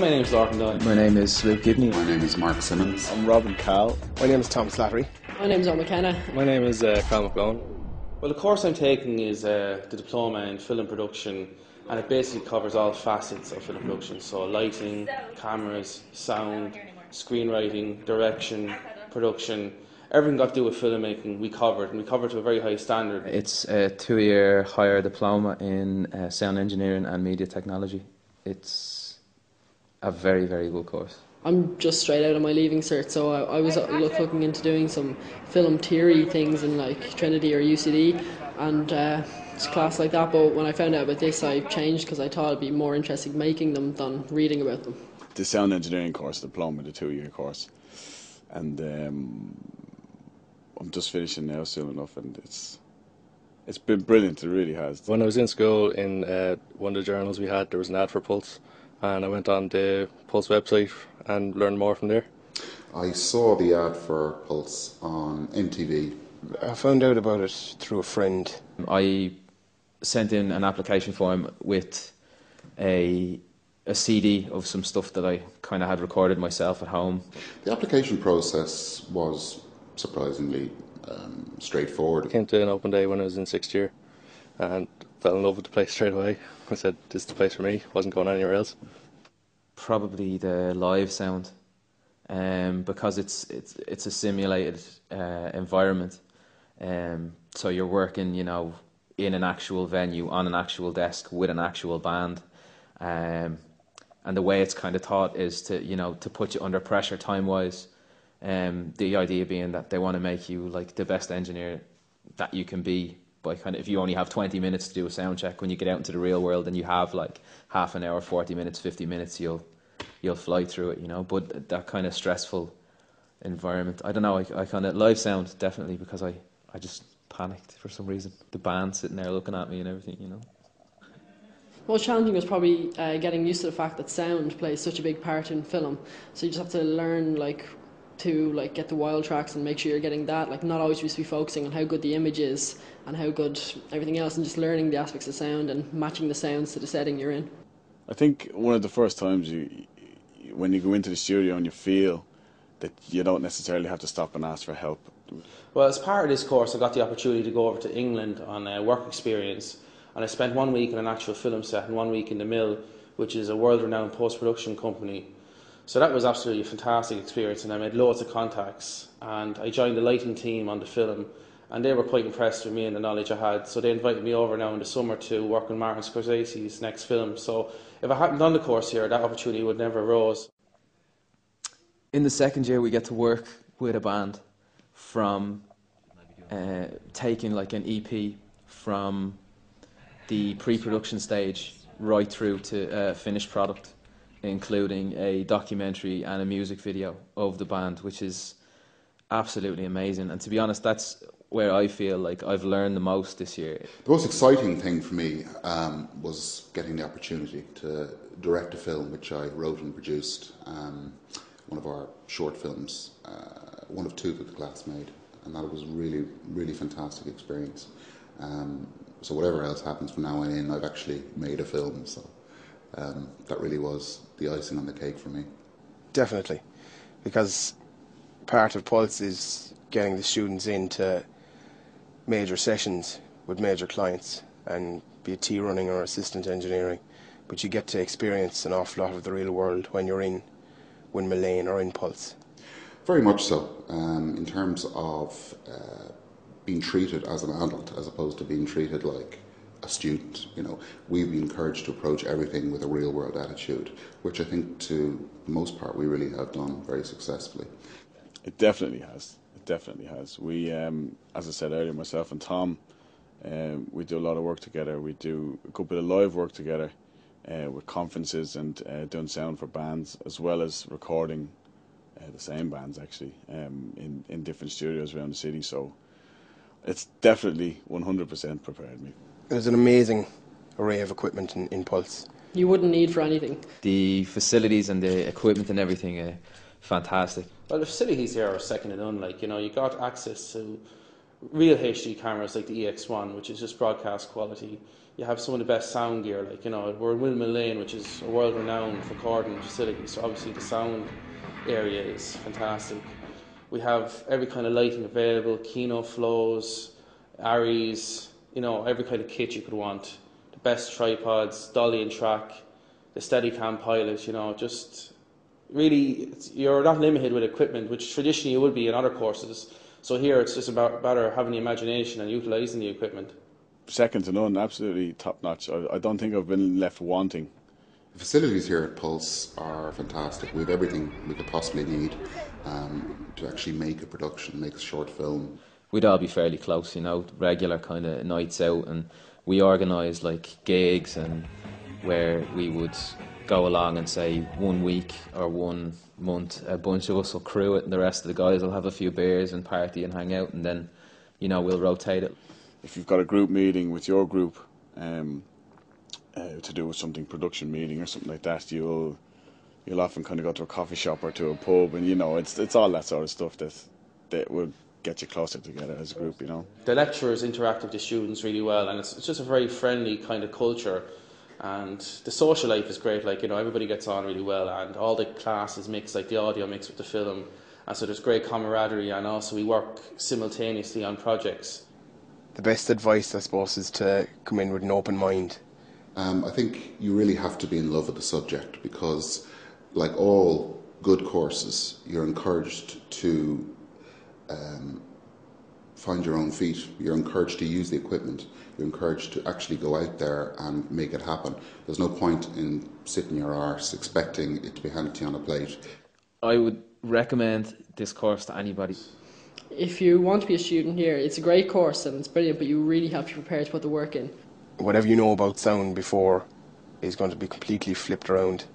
my name is Lorcan Dunn. My name is Luke Gibney. My name is Mark Simmons. I'm Robin Cowell. My name is Tom Slattery. My name is Owen McKenna. My name is Carl McGlone. Well, the course I'm taking is the diploma in film production, and it basically covers all facets of film production. So lighting, cameras, sound, screenwriting, direction, production, everything got to do with filmmaking we covered, and we covered to a very high standard. It's a 2-year higher diploma in sound engineering and media technology. It's a very, very good course. I'm just straight out of my leaving cert, so I was looking into doing some film theory things in like Trinity or UCD and class like that, but when I found out about this I changed because I thought it'd be more interesting making them than reading about them. The sound engineering course, diploma, the 2-year course, and I'm just finishing now soon enough, and it's been brilliant, it really has. When I was in school, in one of the journals we had, there was an ad for Pulse, and I went on the Pulse website and learned more from there. I saw the ad for Pulse on MTV. I found out about it through a friend. I sent in an application form with a CD of some stuff that I kind of had recorded myself at home. The application process was surprisingly straightforward. I came to an open day when I was in 6th year and fell in love with the place straight away. I said, this is the place for me, wasn't going anywhere else. Probably the live sound, because it's a simulated environment, so you're working, you know, in an actual venue, on an actual desk, with an actual band, and the way it's kind of taught is to, you know, to put you under pressure time-wise. The idea being that they want to make you like the best engineer that you can be by kind of, if you only have 20 minutes to do a sound check, when you get out into the real world and you have like half an hour, 40 minutes, 50 minutes, you'll fly through it, you know. But that kind of stressful environment, I don't know, I kind of, live sound definitely, because I just panicked for some reason. The band sitting there looking at me and everything, you know. Most challenging was probably getting used to the fact that sound plays such a big part in film, so you just have to learn to get the wild tracks and make sure you're getting that, like not always just be focusing on how good the image is and how good everything else, and just learning the aspects of sound and matching the sounds to the setting you're in. I think one of the first times when you go into the studio and you feel that you don't necessarily have to stop and ask for help. Well, as part of this course I got the opportunity to go over to England on a work experience, and I spent 1 week in an actual film set and 1 week in the Mill, which is a world-renowned post-production company. So that was absolutely a fantastic experience, and I made loads of contacts, and I joined the lighting team on the film, and they were quite impressed with me and the knowledge I had, so they invited me over now in the summer to work on Martin Scorsese's next film. So if I hadn't done the course here, that opportunity would never arose. In the 2nd year we get to work with a band from taking like an EP from the pre-production stage right through to finished product, including a documentary and a music video of the band, which is absolutely amazing. And to be honest, that's where I feel like I've learned the most this year. The most exciting thing for me was getting the opportunity to direct a film which I wrote and produced, one of our short films, one of 2 that the class made, and that was a really, really fantastic experience. So whatever else happens from now on in, I've actually made a film, so that really was the icing on the cake for me. Definitely, because part of Pulse is getting the students into major sessions with major clients, and be it T-running or assistant engineering, but you get to experience an awful lot of the real world when you're in Windmill Lane or in Pulse. Very much so, in terms of being treated as an adult as opposed to being treated like a student. You know, we've been encouraged to approach everything with a real world attitude, which I think to the most part we really have done very successfully. It definitely has. It definitely has. We, as I said earlier, myself and Tom, we do a lot of work together. We do a good bit of live work together with conferences and doing sound for bands, as well as recording the same bands actually in different studios around the city. So it's definitely 100% prepared me. There's an amazing array of equipment in Pulse. You wouldn't need for anything. The facilities and the equipment and everything are fantastic. Well, the facilities here are second to none. Like, you know, you got access to real HD cameras like the EX1, which is just broadcast quality. You have some of the best sound gear, like, you know, we're in Wilmot Lane, which is a world-renowned recording facility, so obviously the sound area is fantastic. We have every kind of lighting available, Kino flows, Aries, you know, every kind of kit you could want. The best tripods, dolly and track, the Steadicam pilot, you know, just really, you're not limited with equipment, which traditionally you would be in other courses. So here it's just about better having the imagination and utilising the equipment. Second to none, absolutely top notch. I don't think I've been left wanting. The facilities here at Pulse are fantastic. We have everything we could possibly need to actually make a production, make a short film. We'd all be fairly close, you know, regular kind of nights out, and we organise like gigs and where we would go along and say 1 week or 1 month, a bunch of us will crew it and the rest of the guys will have a few beers and party and hang out, and then, you know, we'll rotate it. If you've got a group meeting with your group to do with something, production meeting or something like that, you'll often kind of go to a coffee shop or to a pub, and you know, it's all that sort of stuff that will get you closer together as a group, you know. The lecturers interact with the students really well, and it's just a very friendly kind of culture, and the social life is great, like, you know, everybody gets on really well, and all the classes mix, like the audio mix with the film, and so there's great camaraderie, and also we work simultaneously on projects. The best advice, I suppose, is to come in with an open mind. I think you really have to be in love with the subject because, like all good courses, you're encouraged to find your own feet. You're encouraged to use the equipment. You're encouraged to actually go out there and make it happen. There's no point in sitting your arse expecting it to be handed to you on a plate. I would recommend this course to anybody. If you want to be a student here, it's a great course and it's brilliant, but you really have to be prepared to put the work in. Whatever you know about sound before is going to be completely flipped around.